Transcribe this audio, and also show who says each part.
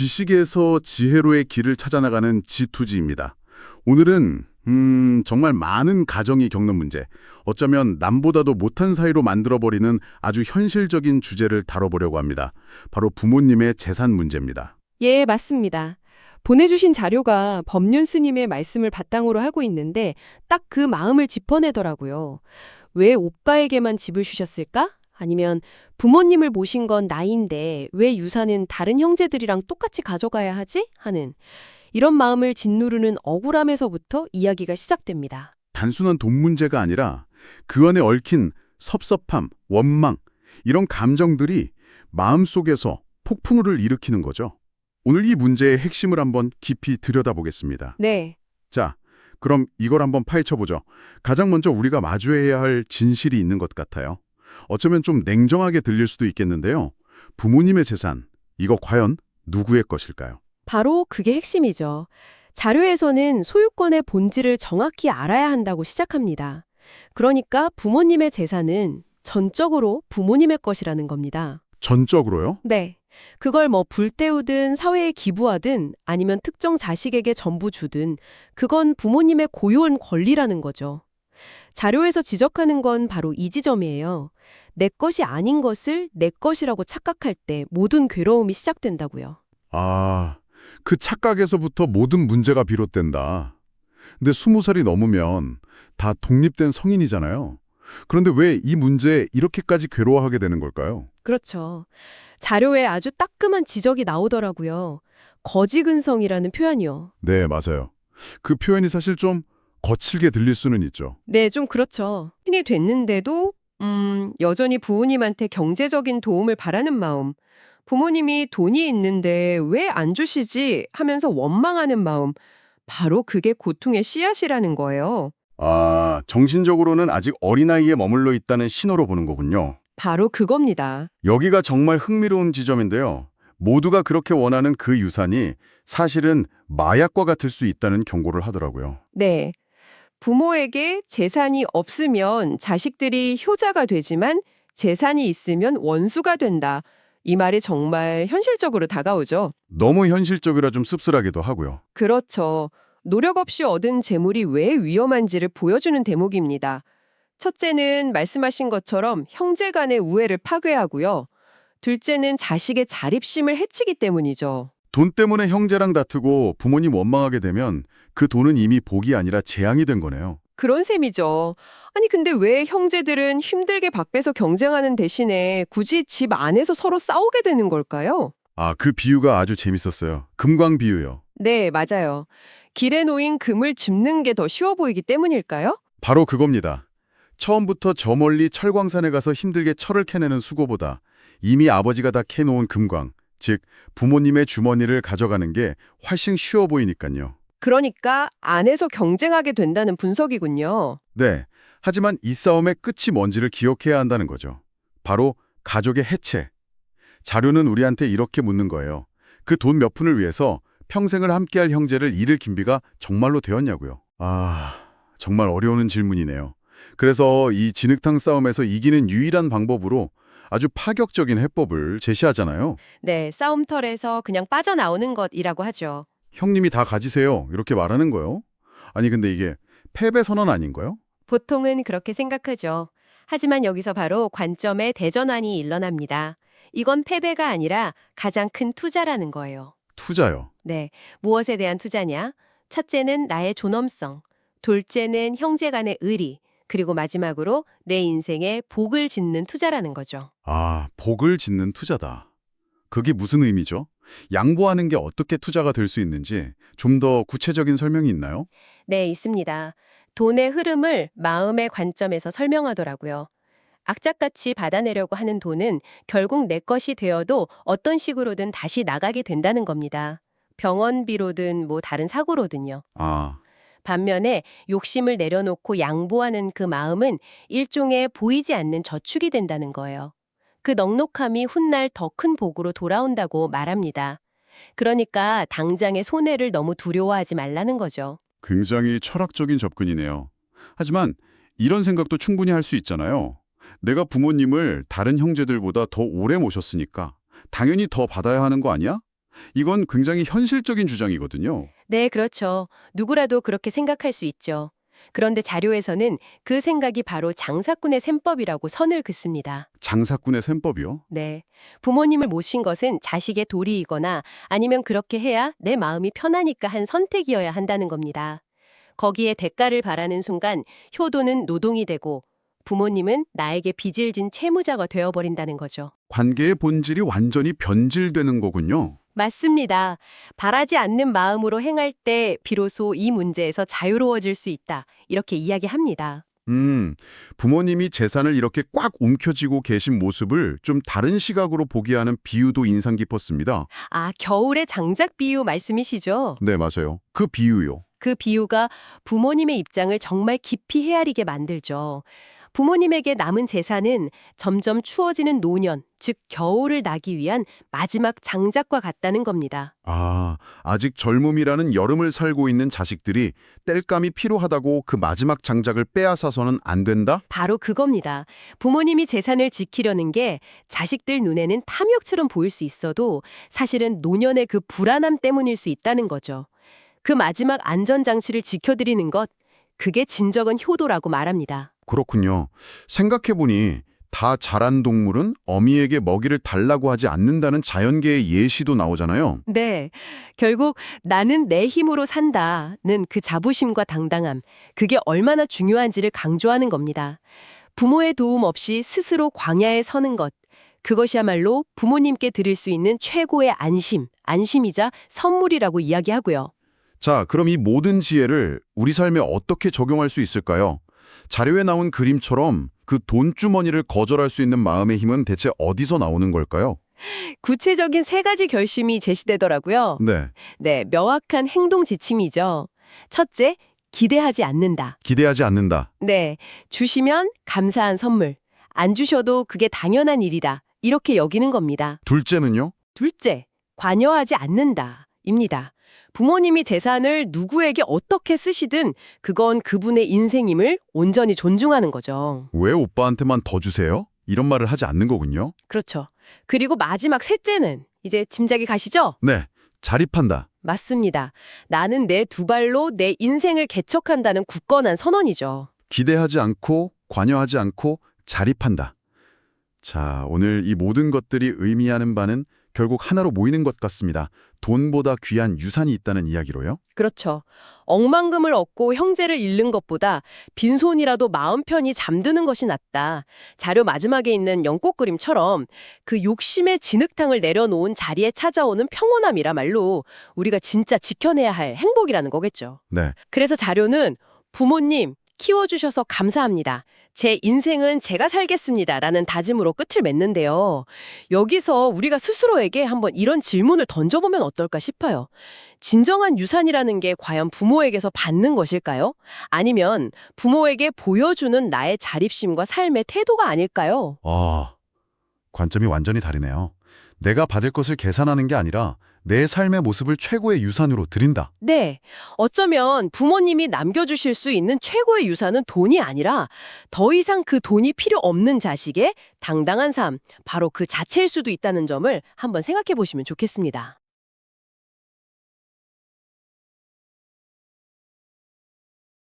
Speaker 1: 지식에서 지혜로의 길을 찾아나가는 지투지입니다. 오늘은 정말 많은 가정이 겪는 문제, 어쩌면 남보다도 못한 사이로 만들어버리는 아주 현실적인 주제를 다뤄보려고 합니다. 바로 부모님의 재산 문제입니다.
Speaker 2: 예, 맞습니다. 보내주신 자료가 법륜 스님의 말씀을 바탕으로 하고 있는데 딱 그 마음을 짚어내더라고요. 왜 오빠에게만 집을 주셨을까? 아니면 부모님을 모신 건 나인데 왜 유산은 다른 형제들이랑 똑같이 가져가야 하지? 하는 이런 마음을 짓누르는 억울함에서부터 이야기가 시작됩니다.
Speaker 1: 단순한 돈 문제가 아니라 그 안에 얽힌 섭섭함, 원망, 이런 감정들이 마음속에서 폭풍우를 일으키는 거죠. 오늘 이 문제의 핵심을 한번 깊이 들여다보겠습니다.
Speaker 2: 네,
Speaker 1: 자, 그럼 이걸 한번 파헤쳐보죠. 가장 먼저 우리가 마주해야 할 진실이 있는 것 같아요. 어쩌면 좀 냉정하게 들릴 수도 있겠는데요. 부모님의 재산, 이거 과연 누구의 것일까요?
Speaker 2: 바로 그게 핵심이죠. 자료에서는 소유권의 본질을 정확히 알아야 한다고 시작합니다. 그러니까 부모님의 재산은 전적으로 부모님의 것이라는 겁니다.
Speaker 1: 전적으로요?
Speaker 2: 네. 그걸 불 때우든 사회에 기부하든 아니면 특정 자식에게 전부 주든 그건 부모님의 고유한 권리라는 거죠. 자료에서 지적하는 건 바로 이 지점이에요. 내 것이 아닌 것을 내 것이라고 착각할 때 모든 괴로움이 시작된다고요.
Speaker 1: 아, 그 착각에서부터 모든 문제가 비롯된다. 근데 20살이 넘으면 다 독립된 성인이잖아요. 그런데 왜 이 문제에 이렇게까지 괴로워하게 되는 걸까요?
Speaker 2: 그렇죠. 자료에 아주 따끔한 지적이 나오더라고요. 거지근성이라는 표현이요.
Speaker 1: 네, 맞아요. 그 표현이 사실 좀 거칠게 들릴 수는 있죠.
Speaker 2: 네, 좀 그렇죠.
Speaker 3: 신이 됐는데도 여전히 부모님한테 경제적인 도움을 바라는 마음, 부모님이 돈이 있는데 왜 안 주시지 하면서 원망하는 마음, 바로 그게 고통의 씨앗이라는 거예요.
Speaker 1: 아, 정신적으로는 아직 어린아이에 머물러 있다는 신호로 보는 거군요.
Speaker 3: 바로 그겁니다.
Speaker 1: 여기가 정말 흥미로운 지점인데요. 모두가 그렇게 원하는 그 유산이 사실은 마약과 같을 수 있다는 경고를 하더라고요.
Speaker 3: 네. 부모에게 재산이 없으면 자식들이 효자가 되지만 재산이 있으면 원수가 된다. 이 말이 정말 현실적으로 다가오죠.
Speaker 1: 너무 현실적이라 좀 씁쓸하기도 하고요.
Speaker 3: 그렇죠. 노력 없이 얻은 재물이 왜 위험한지를 보여주는 대목입니다. 첫째는 말씀하신 것처럼 형제 간의 우애를 파괴하고요. 둘째는 자식의 자립심을 해치기 때문이죠.
Speaker 1: 돈 때문에 형제랑 다투고 부모님 원망하게 되면 그 돈은 이미 복이 아니라 재앙이 된 거네요.
Speaker 3: 그런 셈이죠. 아니 근데 왜 형제들은 힘들게 밖에서 경쟁하는 대신에 굳이 집 안에서 서로 싸우게 되는 걸까요?
Speaker 1: 아, 그 비유가 아주 재밌었어요. 금광 비유요.
Speaker 3: 네, 맞아요. 길에 놓인 금을 짚는 게 더 쉬워 보이기 때문일까요?
Speaker 1: 바로 그겁니다. 처음부터 저 멀리 철광산에 가서 힘들게 철을 캐내는 수고보다 이미 아버지가 다 캐놓은 금광, 즉 부모님의 주머니를 가져가는 게 훨씬 쉬워 보이니까요.
Speaker 3: 그러니까 안에서 경쟁하게 된다는 분석이군요.
Speaker 1: 네, 하지만 이 싸움의 끝이 뭔지를 기억해야 한다는 거죠. 바로 가족의 해체. 자료는 우리한테 이렇게 묻는 거예요. 그 돈 몇 푼을 위해서 평생을 함께할 형제를 잃을 김비가 정말로 되었냐고요. 아, 정말 어려운 질문이네요. 그래서 이 진흙탕 싸움에서 이기는 유일한 방법으로 아주 파격적인 해법을 제시하잖아요.
Speaker 2: 네, 싸움터에서 그냥 빠져나오는 것이라고 하죠.
Speaker 1: 형님이 다 가지세요. 이렇게 말하는 거요. 아니 근데 이게 패배 선언 아닌가요?
Speaker 2: 보통은 그렇게 생각하죠. 하지만 여기서 바로 관점의 대전환이 일어납니다. 이건 패배가 아니라 가장 큰 투자라는 거예요.
Speaker 1: 투자요.
Speaker 2: 네, 무엇에 대한 투자냐? 첫째는 나의 존엄성, 둘째는 형제 간의 의리, 그리고 마지막으로 내 인생에 복을 짓는 투자라는 거죠.
Speaker 1: 아, 복을 짓는 투자다. 그게 무슨 의미죠? 양보하는 게 어떻게 투자가 될 수 있는지 좀 더 구체적인 설명이 있나요?
Speaker 2: 네, 있습니다. 돈의 흐름을 마음의 관점에서 설명하더라고요. 악착같이 받아내려고 하는 돈은 결국 내 것이 되어도 어떤 식으로든 다시 나가게 된다는 겁니다. 병원비로든 다른 사고로든요.
Speaker 1: 아,
Speaker 2: 반면에 욕심을 내려놓고 양보하는 그 마음은 일종의 보이지 않는 저축이 된다는 거예요. 그 넉넉함이 훗날 더 큰 복으로 돌아온다고 말합니다. 그러니까 당장의 손해를 너무 두려워하지 말라는 거죠.
Speaker 1: 굉장히 철학적인 접근이네요. 하지만 이런 생각도 충분히 할 수 있잖아요. 내가 부모님을 다른 형제들보다 더 오래 모셨으니까 당연히 더 받아야 하는 거 아니야? 이건 굉장히 현실적인 주장이거든요.
Speaker 2: 네, 그렇죠. 누구라도 그렇게 생각할 수 있죠. 그런데 자료에서는 그 생각이 바로 장사꾼의 셈법이라고 선을 긋습니다.
Speaker 1: 장사꾼의 셈법이요?
Speaker 2: 네. 부모님을 모신 것은 자식의 도리이거나 아니면 그렇게 해야 내 마음이 편하니까 한 선택이어야 한다는 겁니다. 거기에 대가를 바라는 순간 효도는 노동이 되고 부모님은 나에게 빚을 진 채무자가 되어버린다는 거죠.
Speaker 1: 관계의 본질이 완전히 변질되는 거군요.
Speaker 2: 맞습니다. 바라지 않는 마음으로 행할 때 비로소 이 문제에서 자유로워질 수 있다. 이렇게 이야기합니다.
Speaker 1: 부모님이 재산을 이렇게 꽉 움켜쥐고 계신 모습을 좀 다른 시각으로 보게 하는 비유도 인상 깊었습니다.
Speaker 2: 아, 겨울의 장작 비유 말씀이시죠?
Speaker 1: 네, 맞아요. 그 비유요.
Speaker 2: 그 비유가 부모님의 입장을 정말 깊이 헤아리게 만들죠. 부모님에게 남은 재산은 점점 추워지는 노년, 즉 겨울을 나기 위한 마지막 장작과 같다는 겁니다.
Speaker 1: 아, 아직 젊음이라는 여름을 살고 있는 자식들이 땔감이 필요하다고 그 마지막 장작을 빼앗아서는 안 된다?
Speaker 2: 바로 그겁니다. 부모님이 재산을 지키려는 게 자식들 눈에는 탐욕처럼 보일 수 있어도 사실은 노년의 그 불안함 때문일 수 있다는 거죠. 그 마지막 안전장치를 지켜드리는 것, 그게 진정한 효도라고 말합니다.
Speaker 1: 그렇군요. 생각해보니 다 자란 동물은 어미에게 먹이를 달라고 하지 않는다는 자연계의 예시도 나오잖아요.
Speaker 2: 네. 결국 나는 내 힘으로 산다는 그 자부심과 당당함, 그게 얼마나 중요한지를 강조하는 겁니다. 부모의 도움 없이 스스로 광야에 서는 것, 그것이야말로 부모님께 드릴 수 있는 최고의 안심이자 선물이라고 이야기하고요.
Speaker 1: 자, 그럼 이 모든 지혜를 우리 삶에 어떻게 적용할 수 있을까요? 자료에 나온 그림처럼 그 돈주머니를 거절할 수 있는 마음의 힘은 대체 어디서 나오는 걸까요?
Speaker 2: 구체적인 3가지 결심이 제시되더라고요.
Speaker 1: 네,
Speaker 2: 네, 명확한 행동 지침이죠. 첫째, 기대하지 않는다.
Speaker 1: 기대하지 않는다.
Speaker 2: 네, 주시면 감사한 선물. 안 주셔도 그게 당연한 일이다. 이렇게 여기는 겁니다.
Speaker 1: 둘째는요?
Speaker 2: 둘째, 관여하지 않는다. 입니다. 부모님이 재산을 누구에게 어떻게 쓰시든 그건 그분의 인생임을 온전히 존중하는 거죠.
Speaker 1: 왜 오빠한테만 더 주세요? 이런 말을 하지 않는 거군요.
Speaker 2: 그렇죠. 그리고 마지막 셋째는 이제 짐작이 가시죠?
Speaker 1: 네, 자립한다.
Speaker 2: 맞습니다. 나는 내 2발로 내 인생을 개척한다는 굳건한 선언이죠.
Speaker 1: 기대하지 않고 관여하지 않고 자립한다. 자, 오늘 이 모든 것들이 의미하는 바는 결국 하나로 모이는 것 같습니다. 돈보다 귀한 유산이 있다는 이야기로요.
Speaker 2: 그렇죠. 억만금을 얻고 형제를 잃는 것보다 빈손이라도 마음 편히 잠드는 것이 낫다. 자료 마지막에 있는 연꽃 그림처럼 그 욕심의 진흙탕을 내려놓은 자리에 찾아오는 평온함이라말로 우리가 진짜 지켜내야 할 행복이라는 거겠죠.
Speaker 1: 네,
Speaker 2: 그래서 자료는 부모님 키워주셔서 감사합니다. 제 인생은 제가 살겠습니다. 라는 다짐으로 끝을 맺는데요. 여기서 우리가 스스로에게 한번 이런 질문을 던져보면 어떨까 싶어요. 진정한 유산이라는 게 과연 부모에게서 받는 것일까요? 아니면 부모에게 보여주는 나의 자립심과 삶의 태도가 아닐까요?
Speaker 1: 관점이 완전히 다르네요. 내가 받을 것을 계산하는 게 아니라 내 삶의 모습을 최고의 유산으로 드린다.
Speaker 2: 네. 어쩌면 부모님이 남겨주실 수 있는 최고의 유산은 돈이 아니라 더 이상 그 돈이 필요 없는 자식의 당당한 삶, 바로 그 자체일 수도 있다는 점을 한번 생각해 보시면 좋겠습니다.